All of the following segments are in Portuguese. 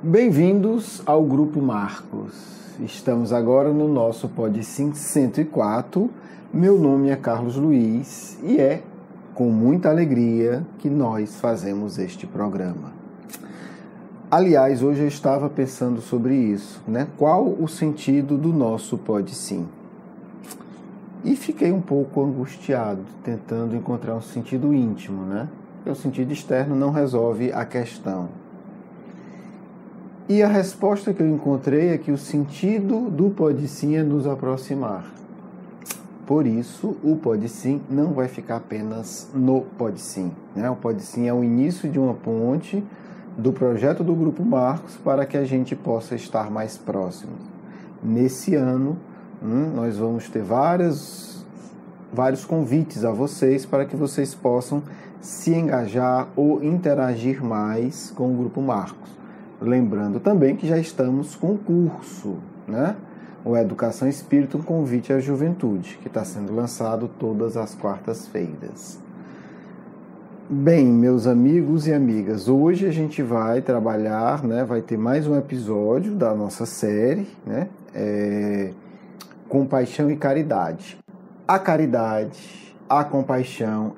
Bem-vindos ao Grupo Marcos. Estamos agora no nosso Podsim 104. Meu nome é Carlos Luiz e é com muita alegria que nós fazemos este programa. Aliás, hoje eu estava pensando sobre isso, né? Qual o sentido do nosso Podsim? E fiquei um pouco angustiado, tentando encontrar um sentido íntimo, né? Porque o sentido externo não resolve a questão. E a resposta que eu encontrei é que o sentido do Podsim é nos aproximar. Por isso, o Podsim não vai ficar apenas no Podsim, né? O Podsim é o início de uma ponte do projeto do Grupo Marcos para que a gente possa estar mais próximo. Nesse ano, nós vamos ter vários convites a vocês para que vocês possam se engajar ou interagir mais com o Grupo Marcos. Lembrando também que já estamos com o curso, né? O Educação Espírita, um convite à juventude, que está sendo lançado todas as quartas-feiras. Bem, meus amigos e amigas, hoje a gente vai trabalhar, né? Vai ter mais um episódio da nossa série, né? Compaixão e caridade. A caridade, a compaixão,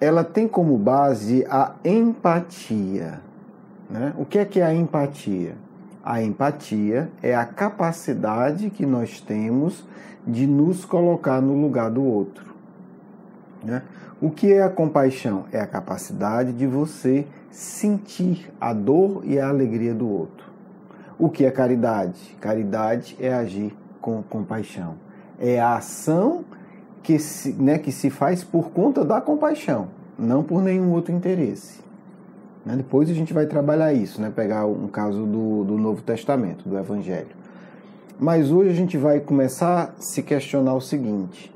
ela tem como base a empatia. Né? O que é a empatia? A empatia é a capacidade que nós temos de nos colocar no lugar do outro. Né? O que é a compaixão? É a capacidade de você sentir a dor e a alegria do outro. O que é caridade? Caridade é agir com compaixão. É a ação que se faz por conta da compaixão, não por nenhum outro interesse. Depois a gente vai trabalhar isso, né? Pegar um caso do Novo Testamento, do Evangelho. Mas hoje a gente vai começar a se questionar o seguinte: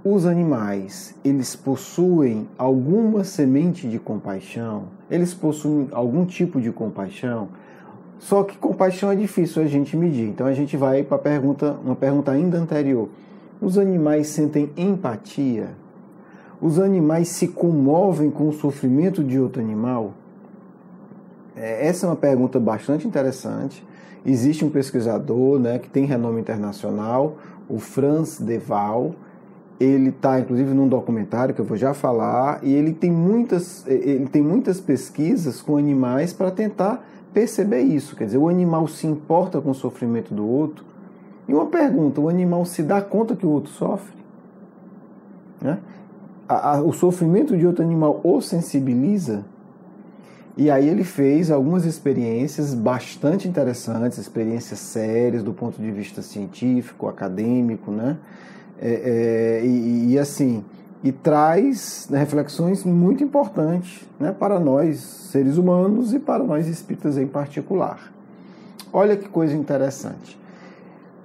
os animais, eles possuem alguma semente de compaixão? Eles possuem algum tipo de compaixão? Só que compaixão é difícil a gente medir. Então a gente vai para uma pergunta ainda anterior. Os animais sentem empatia? Os animais se comovem com o sofrimento de outro animal? Essa é uma pergunta bastante interessante. Existe um pesquisador, né, que tem renome internacional, o Frans de Waal. Ele está, inclusive, num documentário que eu vou já falar, e ele tem muitas pesquisas com animais para tentar perceber isso. Quer dizer, o animal se importa com o sofrimento do outro? E uma pergunta, o animal se dá conta que o outro sofre? Né? O sofrimento de outro animal o sensibiliza? E aí ele fez algumas experiências bastante interessantes, experiências sérias do ponto de vista científico, acadêmico, né? E traz, né, reflexões muito importantes, né, para nós seres humanos e para nós espíritas em particular. Olha que coisa interessante.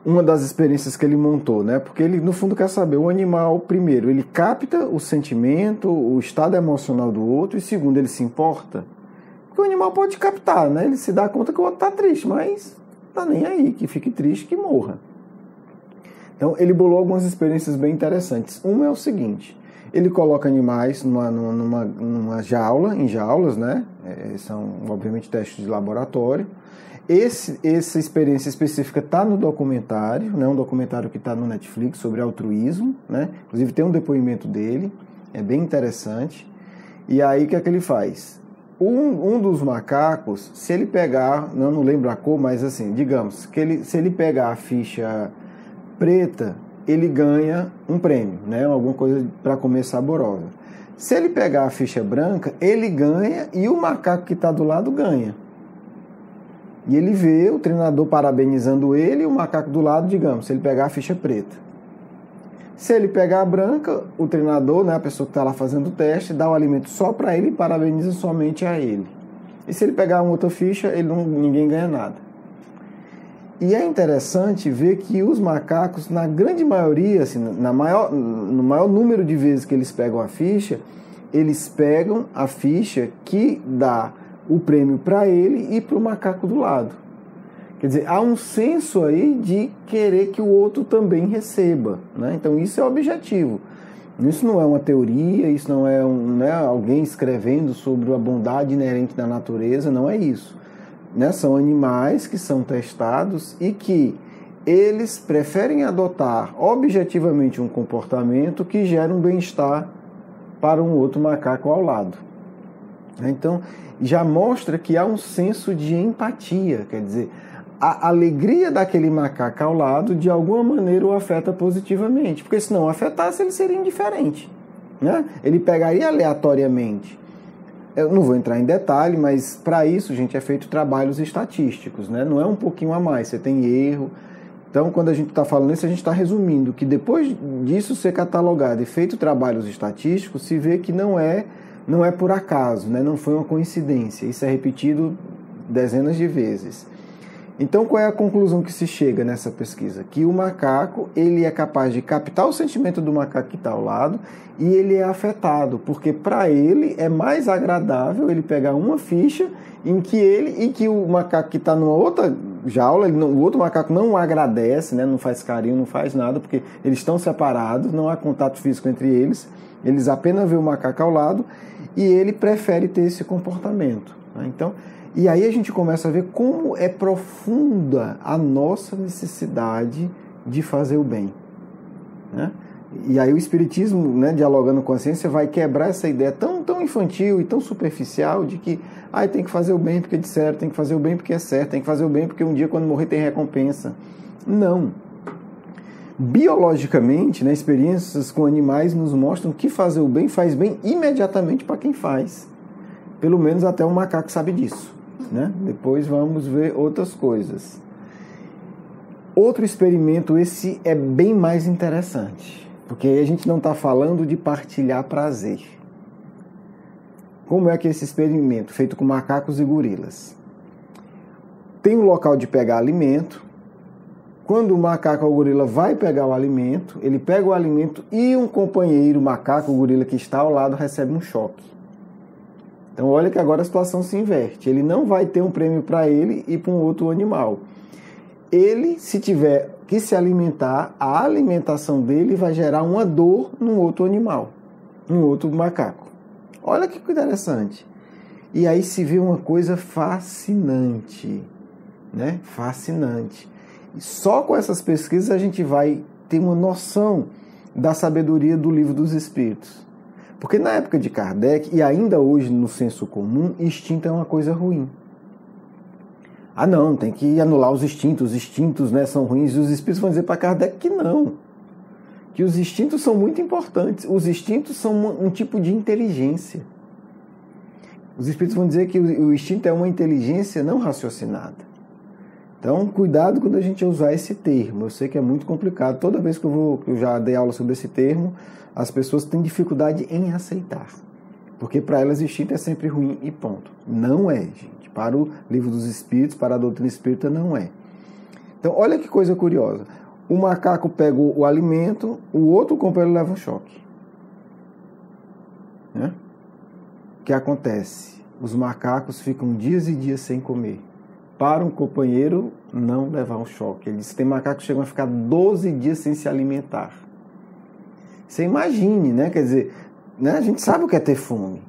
Uma das experiências que ele montou, né? Porque ele, no fundo, quer saber, o animal, primeiro, ele capta o sentimento, o estado emocional do outro, e segundo, ele se importa. Porque o animal pode captar, né? Ele se dá conta que o outro está triste, mas não está nem aí, que fique triste, que morra. Então, ele bolou algumas experiências bem interessantes. Uma é o seguinte: ele coloca animais numa jaula, em jaulas, né? São, obviamente, testes de laboratório. Essa experiência específica está no documentário, né? Um documentário que está no Netflix sobre altruísmo, né? Inclusive tem um depoimento dele, é bem interessante. E aí o que é que ele faz? Um dos macacos, se ele pegar, não lembro a cor, mas assim, digamos, se ele pegar a ficha preta, ele ganha um prêmio, né? Alguma coisa para comer saborosa. Se ele pegar a ficha branca, ele ganha e o macaco que está do lado ganha. E ele vê o treinador parabenizando ele e o macaco do lado, digamos, se ele pegar a ficha preta. Se ele pegar a branca, o treinador, né, a pessoa que está lá fazendo o teste, dá o alimento só para ele e parabeniza somente a ele. E se ele pegar uma outra ficha, ninguém ganha nada. E é interessante ver que os macacos, na grande maioria, assim, no maior número de vezes que eles pegam a ficha, eles pegam a ficha que dá o prêmio para ele e para o macaco do lado. Quer dizer, há um senso aí de querer que o outro também receba, né? Então isso é o objetivo. Isso não é uma teoria, isso não é, alguém escrevendo sobre a bondade inerente da natureza, não é isso. Né? São animais que são testados e que eles preferem adotar objetivamente um comportamento que gera um bem-estar para um outro macaco ao lado. Então, já mostra que há um senso de empatia, quer dizer, a alegria daquele macaco ao lado, de alguma maneira, o afeta positivamente. Porque se não afetasse, ele seria indiferente. Né? Ele pegaria aleatoriamente. Eu não vou entrar em detalhe, mas para isso, gente, é feito trabalhos estatísticos. Né? Não é um pouquinho a mais, você tem erro. Então, quando a gente está falando isso, a gente está resumindo que depois disso ser catalogado e feito trabalhos estatísticos, se vê que não é por acaso, né? Não foi uma coincidência. Isso é repetido dezenas de vezes. Então, qual é a conclusão que se chega nessa pesquisa? Que o macaco, ele é capaz de captar o sentimento do macaco que está ao lado e ele é afetado, porque para ele é mais agradável ele pegar uma ficha em que o macaco que está numa outra jaula, o outro macaco não agradece, né, não faz carinho, não faz nada, porque eles estão separados, não há contato físico entre eles apenas vê o macaco ao lado e ele prefere ter esse comportamento. Né? Então, e aí a gente começa a ver como é profunda a nossa necessidade de fazer o bem. Né? E aí o Espiritismo, né, dialogando com a ciência, vai quebrar essa ideia tão infantil e tão superficial de que tem que fazer o bem porque disseram, tem que fazer o bem porque é certo, tem que fazer o bem porque um dia quando morrer tem recompensa. Não. Biologicamente, né, experiências com animais nos mostram que fazer o bem faz bem imediatamente para quem faz. Pelo menos até o macaco sabe disso. Né? Depois vamos ver outras coisas. Outro experimento, esse é bem mais interessante, porque aí a gente não está falando de partilhar prazer. Como é que esse experimento, feito com macacos e gorilas? Tem um local de pegar alimento. Quando o macaco ou o gorila vai pegar o alimento, ele pega o alimento e um companheiro, macaco ou gorila que está ao lado, recebe um choque. Então olha que agora a situação se inverte. Ele não vai ter um prêmio para ele e para um outro animal. Ele, se tiver que se alimentar, a alimentação dele vai gerar uma dor num outro animal, num outro macaco. Olha que interessante. E aí se vê uma coisa fascinante, né? Fascinante. E só com essas pesquisas a gente vai ter uma noção da sabedoria do Livro dos Espíritos. Porque na época de Kardec, e ainda hoje no senso comum, instinto é uma coisa ruim. Não, tem que anular os instintos, né, são ruins. E os espíritos vão dizer para Kardec que não. Que os instintos são muito importantes. Os instintos são um tipo de inteligência. Os espíritos vão dizer que o instinto é uma inteligência não raciocinada. Então, cuidado quando a gente usar esse termo. Eu sei que é muito complicado. Toda vez que eu já dei aula sobre esse termo, as pessoas têm dificuldade em aceitar. Porque para elas instinto é sempre ruim e ponto. Não é, gente. Para o Livro dos Espíritos, para a doutrina espírita, não é. Então, olha que coisa curiosa. O macaco pega o alimento, o outro companheiro leva um choque. Né? O que acontece? Os macacos ficam dias e dias sem comer. Para um companheiro não levar um choque. Ele disse que tem macacos que chegam a ficar 12 dias sem se alimentar. Você imagine, né? Quer dizer, né? A gente sabe o que é ter fome.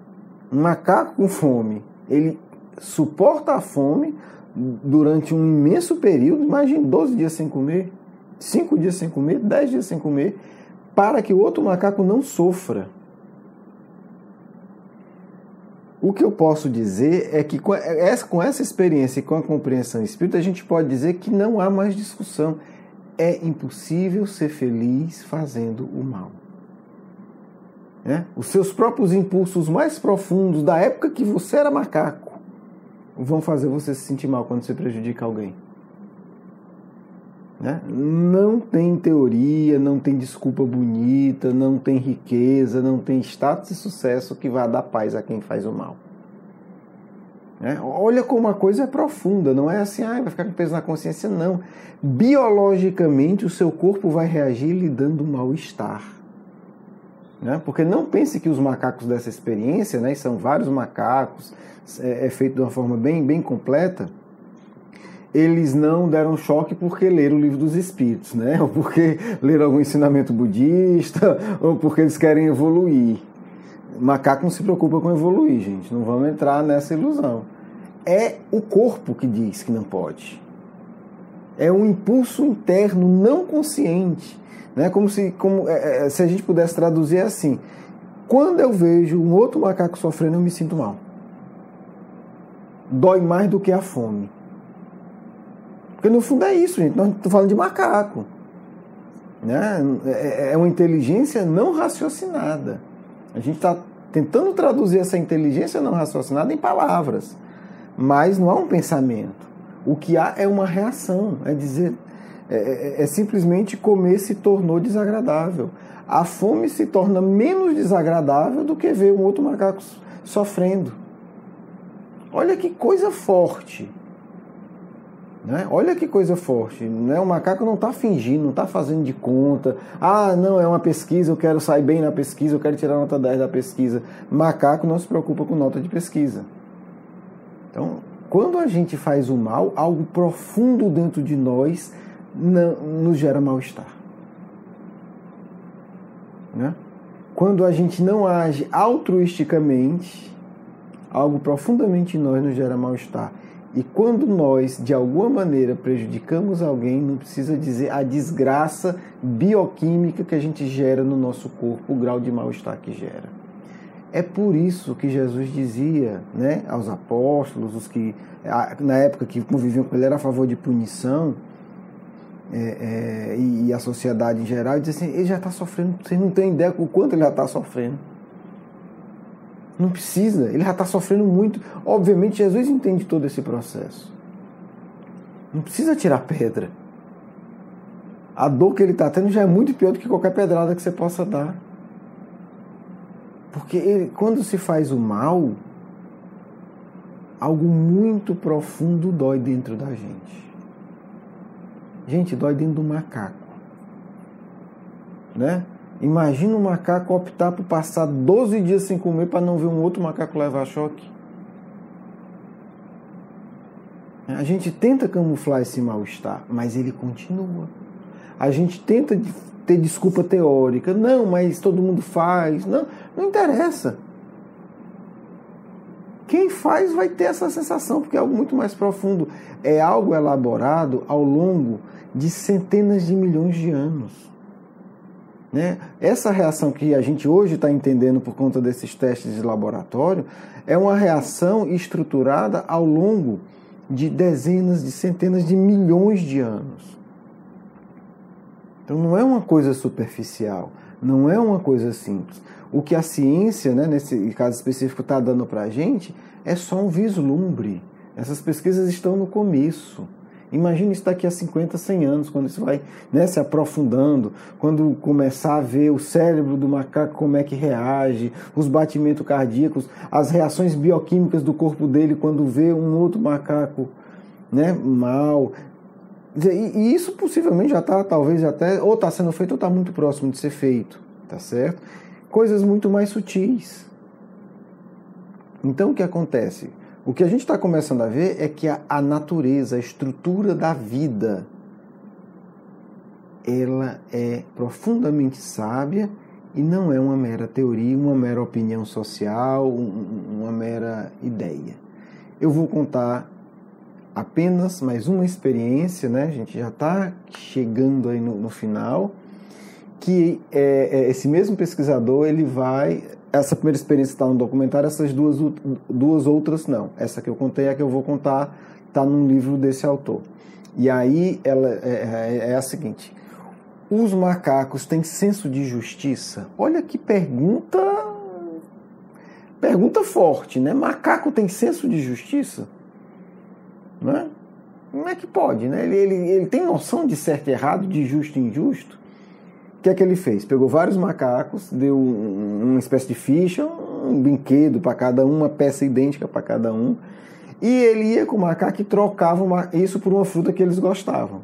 Um macaco com fome, ele suporta a fome durante um imenso período. Imagine 12 dias sem comer, 5 dias sem comer, 10 dias sem comer, para que o outro macaco não sofra. O que eu posso dizer é que com essa experiência e com a compreensão espírita, a gente pode dizer que não há mais discussão. É impossível ser feliz fazendo o mal. Os seus próprios impulsos mais profundos, da época que você era macaco, vão fazer você se sentir mal quando você prejudica alguém. Não tem teoria, não tem desculpa bonita, não tem riqueza, não tem status e sucesso que vá dar paz a quem faz o mal. Olha como a coisa é profunda, não é assim, vai ficar com peso na consciência, não. Biologicamente o seu corpo vai reagir lhe dando mal-estar. Porque não pense que os macacos dessa experiência, e são vários macacos, é feito de uma forma bem completa, eles não deram choque porque leram o Livro dos Espíritos, né? Ou porque leram algum ensinamento budista, ou porque eles querem evoluir. Macaco não se preocupa com evoluir, gente. Não vamos entrar nessa ilusão. É o corpo que diz que não pode. É um impulso interno não consciente. Né? Como se a gente pudesse traduzir assim. Quando eu vejo um outro macaco sofrendo, eu me sinto mal. Dói mais do que a fome. Porque no fundo é isso, gente. Nós estamos falando de macaco. Né? É uma inteligência não raciocinada. A gente está tentando traduzir essa inteligência não raciocinada em palavras. Mas não há um pensamento. O que há é uma reação. É dizer, simplesmente comer se tornou desagradável. A fome se torna menos desagradável do que ver um outro macaco sofrendo. Olha que coisa forte. Né? Olha que coisa forte. Né? O macaco não está fingindo, não está fazendo de conta. Ah, não, é uma pesquisa, eu quero sair bem na pesquisa, eu quero tirar nota 10 da pesquisa. Macaco não se preocupa com nota de pesquisa. Então, quando a gente faz o mal, algo profundo dentro de nós nos gera mal-estar. Né? Quando a gente não age altruisticamente, algo profundamente em nós nos gera mal-estar. E quando nós, de alguma maneira, prejudicamos alguém, não precisa dizer a desgraça bioquímica que a gente gera no nosso corpo, o grau de mal-estar que gera. É por isso que Jesus dizia, né, aos apóstolos, os que na época que conviviam com ele, era a favor de punição, e a sociedade em geral, dizia assim, ele já está sofrendo, vocês não têm ideia do quanto ele já está sofrendo. Não precisa, ele já está sofrendo muito. Obviamente, Jesus entende todo esse processo. Não precisa tirar pedra. A dor que ele está tendo já é muito pior do que qualquer pedrada que você possa dar. Porque quando se faz o mal, algo muito profundo dói dentro da gente. Gente, dói dentro do macaco. Né? Imagina um macaco optar por passar 12 dias sem comer para não ver um outro macaco levar choque. A gente tenta camuflar esse mal-estar, mas ele continua. A gente tenta ter desculpa teórica. Não, mas todo mundo faz. Não interessa. Quem faz vai ter essa sensação, porque é algo muito mais profundo. É algo elaborado ao longo de centenas de milhões de anos. Né? Essa reação que a gente hoje está entendendo por conta desses testes de laboratório é uma reação estruturada ao longo de dezenas, de centenas de milhões de anos. Então não é uma coisa superficial, não é uma coisa simples. O que a ciência, né, nesse caso específico, está dando para a gente é só um vislumbre. Essas pesquisas estão no começo. Imagina isso daqui a 50, 100 anos, quando isso vai, né, se aprofundando, quando começar a ver o cérebro do macaco como é que reage, os batimentos cardíacos, as reações bioquímicas do corpo dele quando vê um outro macaco, né, mal. E isso possivelmente já está, talvez até, ou está sendo feito ou está muito próximo de ser feito, tá certo? Coisas muito mais sutis. Então o que acontece? O que a gente está começando a ver é que a natureza, a estrutura da vida, ela é profundamente sábia e não é uma mera teoria, uma mera opinião social, uma mera ideia. Eu vou contar apenas mais uma experiência, né? A gente já está chegando aí no final, que esse mesmo pesquisador, ele vai... Essa primeira experiência está no documentário, essas duas outras não. Essa que eu contei, a que eu vou contar, está num livro desse autor. E aí ela é a seguinte: os macacos têm senso de justiça? Olha que pergunta forte, né? Macaco tem senso de justiça? Né? Como é que pode, né? Ele tem noção de certo e errado, de justo e injusto? O que é que ele fez? Pegou vários macacos, deu uma espécie de ficha, um brinquedo para cada um, uma peça idêntica para cada um, e ele ia com o macaco e trocava isso por uma fruta que eles gostavam.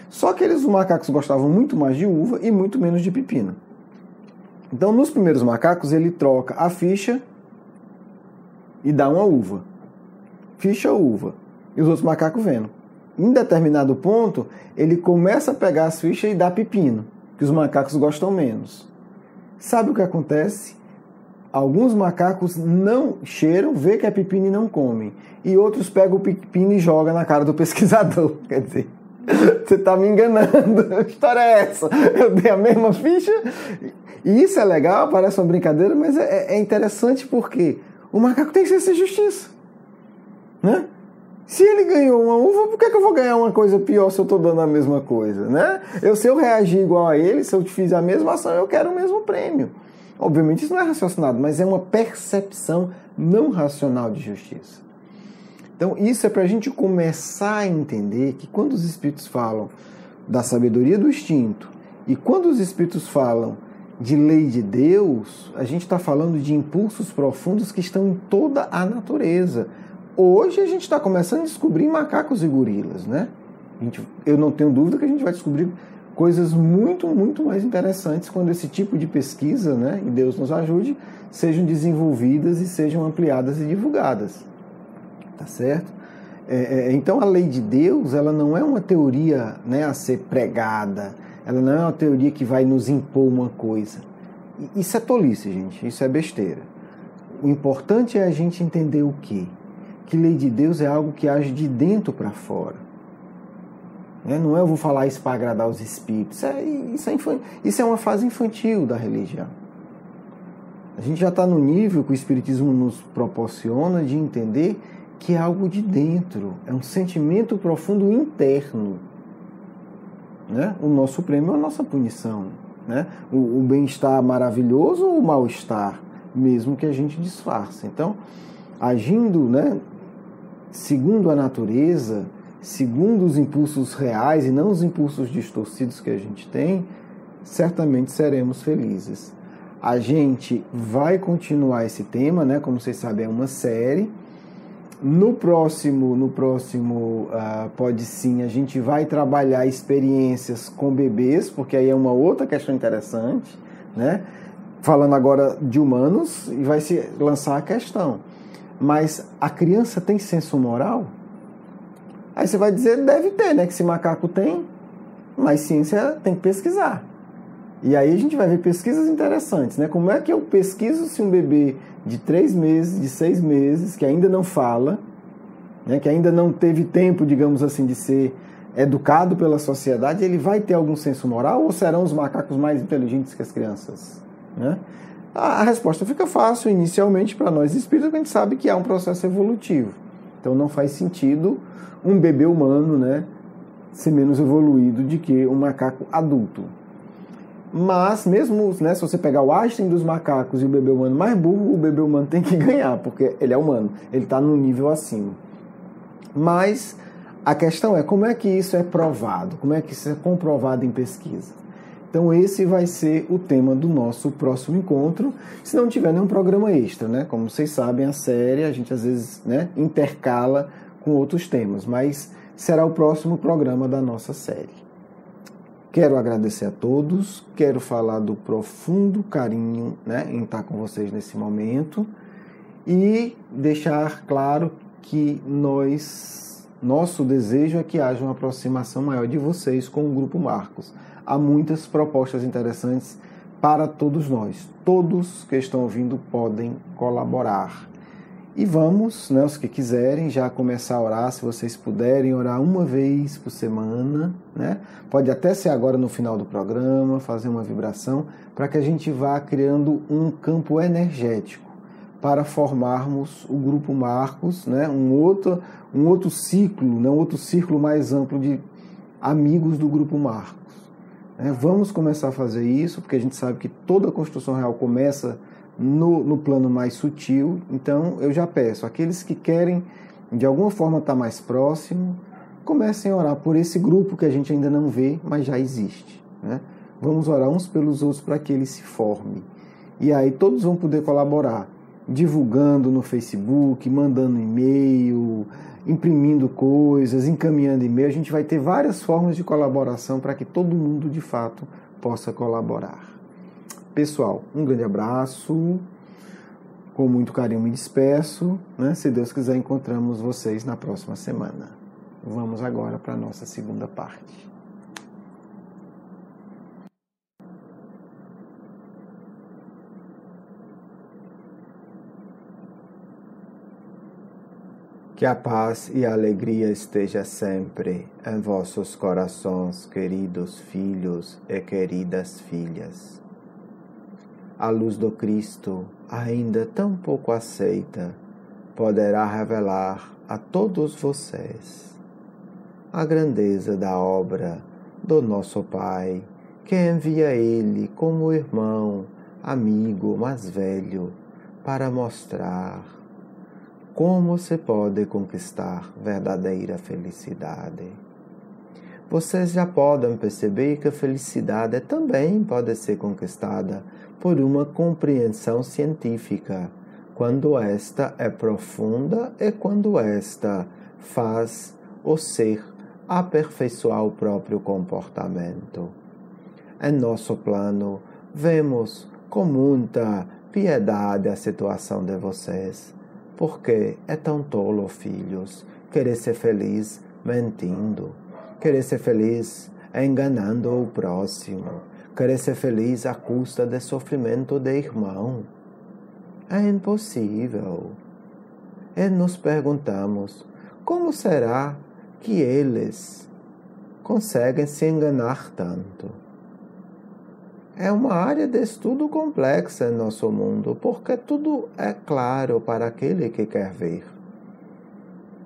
Só que os macacos gostavam muito mais de uva e muito menos de pepino. Então, nos primeiros macacos, ele troca a ficha e dá uma uva. Ficha, uva. E os outros macacos vendo. em determinado ponto, ele começa a pegar as fichas e dá pepino, que os macacos gostam menos. Sabe o que acontece? Alguns macacos não cheiram, vê que é pepino e não comem. E outros pegam o pepino e jogam na cara do pesquisador. Quer dizer, você está me enganando. Que história é essa? Eu dei a mesma ficha. E isso é legal, parece uma brincadeira, mas é interessante porque o macaco tem senso de justiça, né? Se ele ganhou uma uva, por que eu vou ganhar uma coisa pior se eu estou dando a mesma coisa, né? Se eu reagir igual a ele, se eu fizer a mesma ação, eu quero o mesmo prêmio. Obviamente isso não é raciocinado, mas é uma percepção não racional de justiça. Então isso é para a gente começar a entender que quando os espíritos falam da sabedoria do instinto e quando os espíritos falam de lei de Deus, a gente está falando de impulsos profundos que estão em toda a natureza. Hoje a gente está começando a descobrir macacos e gorilas, né? Eu não tenho dúvida que a gente vai descobrir coisas muito, muito mais interessantes quando esse tipo de pesquisa, né, e Deus nos ajude, sejam desenvolvidas e sejam ampliadas e divulgadas. Tá certo? Então a lei de Deus, ela não é uma teoria, né, a ser pregada, ela não é uma teoria que vai nos impor uma coisa. Isso é tolice, gente, isso é besteira. O importante é a gente entender o quê? Que lei de Deus é algo que age de dentro para fora. Não é eu vou falar isso para agradar os espíritos. Isso é uma fase infantil da religião. A gente já está no nível que o espiritismo nos proporciona de entender que é algo de dentro. É um sentimento profundo interno. Né? O nosso prêmio é a nossa punição. Né? O bem-estar maravilhoso ou o mal-estar, mesmo que a gente disfarce. Então, agindo, né, segundo a natureza, segundo os impulsos reais e não os impulsos distorcidos que a gente tem, certamente seremos felizes. A gente vai continuar esse tema, né? Como vocês sabem, é uma série. No próximo Pode Sim, a gente vai trabalhar experiências com bebês, porque aí é uma outra questão interessante, né? Falando agora de humanos, e vai se lançar a questão. Mas a criança tem senso moral? Aí você vai dizer, deve ter, né? Que se macaco tem, mas ciência tem que pesquisar. E aí a gente vai ver pesquisas interessantes, né? Como é que eu pesquiso se um bebê de 3 meses, de 6 meses, que ainda não fala, né? Que ainda não teve tempo, digamos assim, de ser educado pela sociedade, ele vai ter algum senso moral ou serão os macacos mais inteligentes que as crianças? Né? A resposta fica fácil inicialmente para nós espíritas, porque a gente sabe que há um processo evolutivo. Então não faz sentido um bebê humano, né, ser menos evoluído do que um macaco adulto. Mas mesmo, né, se você pegar o Einstein dos macacos e o bebê humano mais burro, o bebê humano tem que ganhar, porque ele é humano, ele está num nível acima. Mas a questão é como é que isso é provado, como é que isso é comprovado em pesquisa. Então esse vai ser o tema do nosso próximo encontro, se não tiver nenhum programa extra, né? Como vocês sabem, a série a gente às vezes, né, intercala com outros temas, mas será o próximo programa da nossa série. Quero agradecer a todos, quero falar do profundo carinho, né, em estar com vocês nesse momento e deixar claro que nosso desejo é que haja uma aproximação maior de vocês com o Grupo Marcos. Há muitas propostas interessantes para todos nós. Todos que estão ouvindo podem colaborar. E vamos, né, os que quiserem, já começar a orar, se vocês puderem, orar uma vez por semana, né? Pode até ser agora no final do programa, fazer uma vibração, para que a gente vá criando um campo energético para formarmos o Grupo Marcos, né? um outro ciclo, né? Um outro círculo mais amplo de amigos do Grupo Marcos. Vamos começar a fazer isso, porque a gente sabe que toda a construção real começa no plano mais sutil. Então eu já peço, aqueles que querem de alguma forma estar mais próximo, comecem a orar por esse grupo que a gente ainda não vê, mas já existe, né? Vamos orar uns pelos outros para que ele se forme. E aí todos vão poder colaborar, divulgando no Facebook, mandando e-mail, imprimindo coisas, encaminhando e-mail. A gente vai ter várias formas de colaboração para que todo mundo, de fato, possa colaborar. Pessoal, um grande abraço, com muito carinho me despeço, né? Se Deus quiser, encontramos vocês na próxima semana. Vamos agora para a nossa segunda parte. Que a paz e a alegria esteja sempre em vossos corações, queridos filhos e queridas filhas. A luz do Cristo, ainda tão pouco aceita, poderá revelar a todos vocês a grandeza da obra do nosso Pai, que envia Ele como irmão, amigo mais velho, para mostrar como se pode conquistar verdadeira felicidade. Vocês já podem perceber que a felicidade também pode ser conquistada por uma compreensão científica, quando esta é profunda e quando esta faz o ser aperfeiçoar o próprio comportamento. Em nosso plano, vemos com muita piedade a situação de vocês, porque é tão tolo, filhos, querer ser feliz mentindo, querer ser feliz enganando o próximo, querer ser feliz à custa de sofrimento de irmão. É impossível. E nos perguntamos, como será que eles conseguem se enganar tanto? É uma área de estudo complexa em nosso mundo, porque tudo é claro para aquele que quer ver.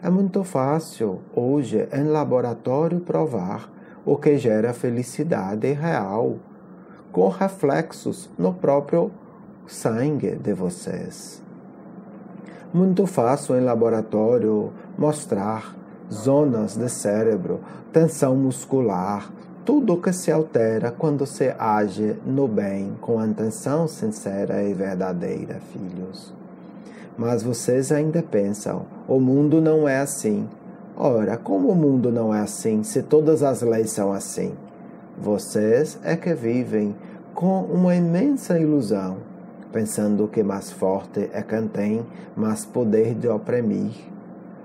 É muito fácil, hoje, em laboratório, provar o que gera felicidade real, com reflexos no próprio sangue de vocês. Muito fácil em laboratório mostrar zonas de cérebro, tensão muscular, tudo que se altera quando se age no bem, com a intenção sincera e verdadeira, filhos. Mas vocês ainda pensam, o mundo não é assim. Ora, como o mundo não é assim, se todas as leis são assim? Vocês é que vivem com uma imensa ilusão, pensando que mais forte é quem tem mais poder de oprimir.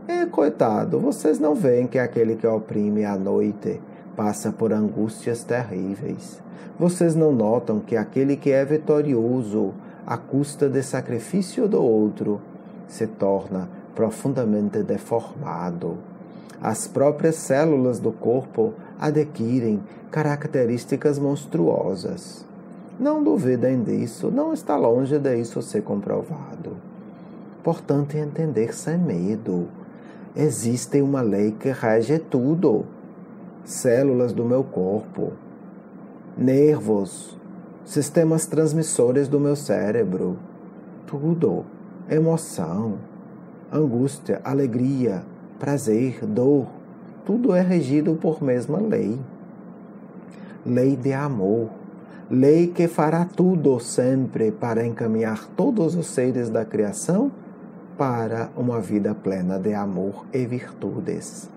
E, coitado, vocês não veem que aquele que oprime à noite passa por angústias terríveis. Vocês não notam que aquele que é vitorioso à custa de sacrifício do outro se torna profundamente deformado. As próprias células do corpo adquirem características monstruosas. Não duvidem disso, não está longe disso ser comprovado. Portanto, entender sem medo. Existe uma lei que rege tudo. Células do meu corpo, nervos, sistemas transmissores do meu cérebro, tudo, emoção, angústia, alegria, prazer, dor, tudo é regido por mesma lei. Lei de amor, lei que fará tudo sempre para encaminhar todos os seres da criação para uma vida plena de amor e virtudes.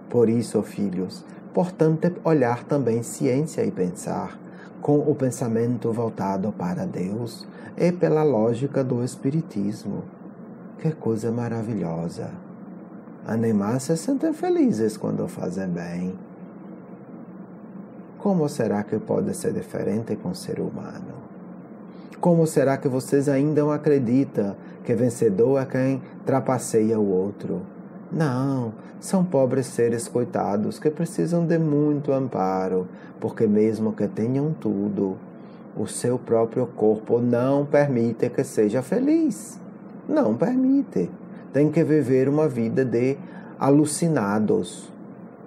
Por isso, filhos, portanto, olhar também ciência e pensar com o pensamento voltado para Deus e pela lógica do Espiritismo. Que coisa maravilhosa! Animais se sentem felizes quando fazem bem. Como será que pode ser diferente com o ser humano? Como será que vocês ainda não acreditam que vencedor é quem trapaceia o outro? Não, são pobres seres coitados que precisam de muito amparo, porque mesmo que tenham tudo, o seu próprio corpo não permite que seja feliz. Não permite. Tem que viver uma vida de alucinados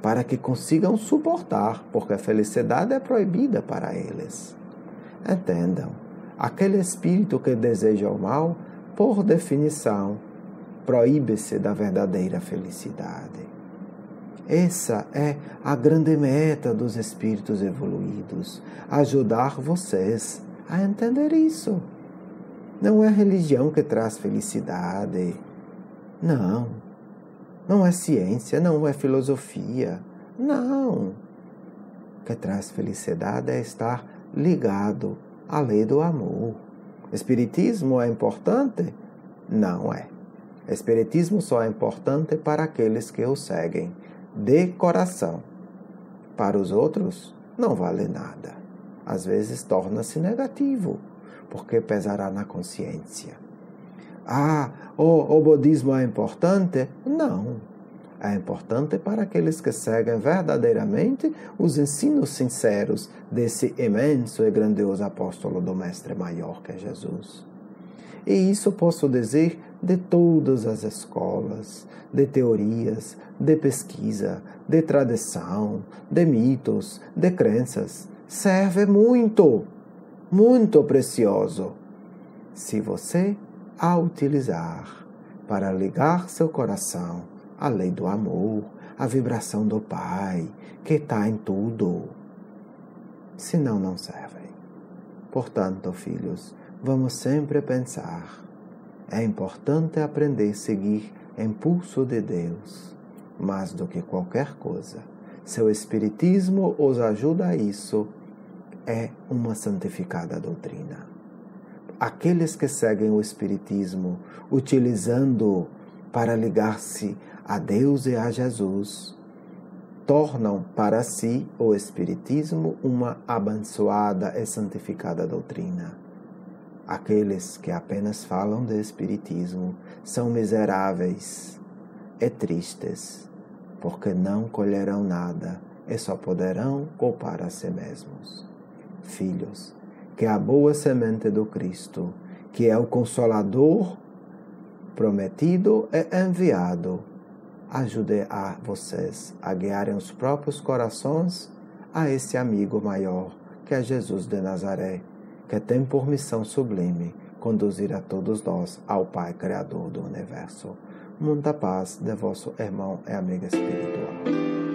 para que consigam suportar, porque a felicidade é proibida para eles. Entendam, aquele espírito que deseja o mal, por definição, proíbe-se da verdadeira felicidade. Essa é a grande meta dos espíritos evoluídos, ajudar vocês a entender isso. Não é a religião que traz felicidade. Não. Não é ciência, não é filosofia. Não. O que traz felicidade é estar ligado à lei do amor. Espiritismo é importante? Não é. Espiritismo só é importante para aqueles que o seguem de coração. Para os outros, não vale nada. Às vezes torna-se negativo, porque pesará na consciência. O budismo é importante? Não. É importante para aqueles que seguem verdadeiramente os ensinos sinceros desse imenso e grandioso apóstolo do Mestre Maior que é Jesus. E isso posso dizer de todas as escolas, de teorias, de pesquisa, de tradição, de mitos, de crenças. Serve muito, muito precioso. Se você a utilizar para ligar seu coração à lei do amor, à vibração do Pai, que está em tudo. Senão, não servem. Portanto, filhos, vamos sempre pensar. É importante aprender a seguir o impulso de Deus. Mais do que qualquer coisa, se o Espiritismo os ajuda a isso, é uma santificada doutrina. Aqueles que seguem o Espiritismo, utilizando para ligar-se a Deus e a Jesus, tornam para si o Espiritismo uma abençoada e santificada doutrina. Aqueles que apenas falam de Espiritismo são miseráveis e tristes, porque não colherão nada e só poderão culpar a si mesmos. Filhos, que a boa semente do Cristo, que é o Consolador prometido e enviado, ajude a vocês a guiarem os próprios corações a esse amigo maior, que é Jesus de Nazaré, que tem por missão sublime conduzir a todos nós ao Pai Criador do Universo. Muita paz de vosso irmão e amigo espiritual.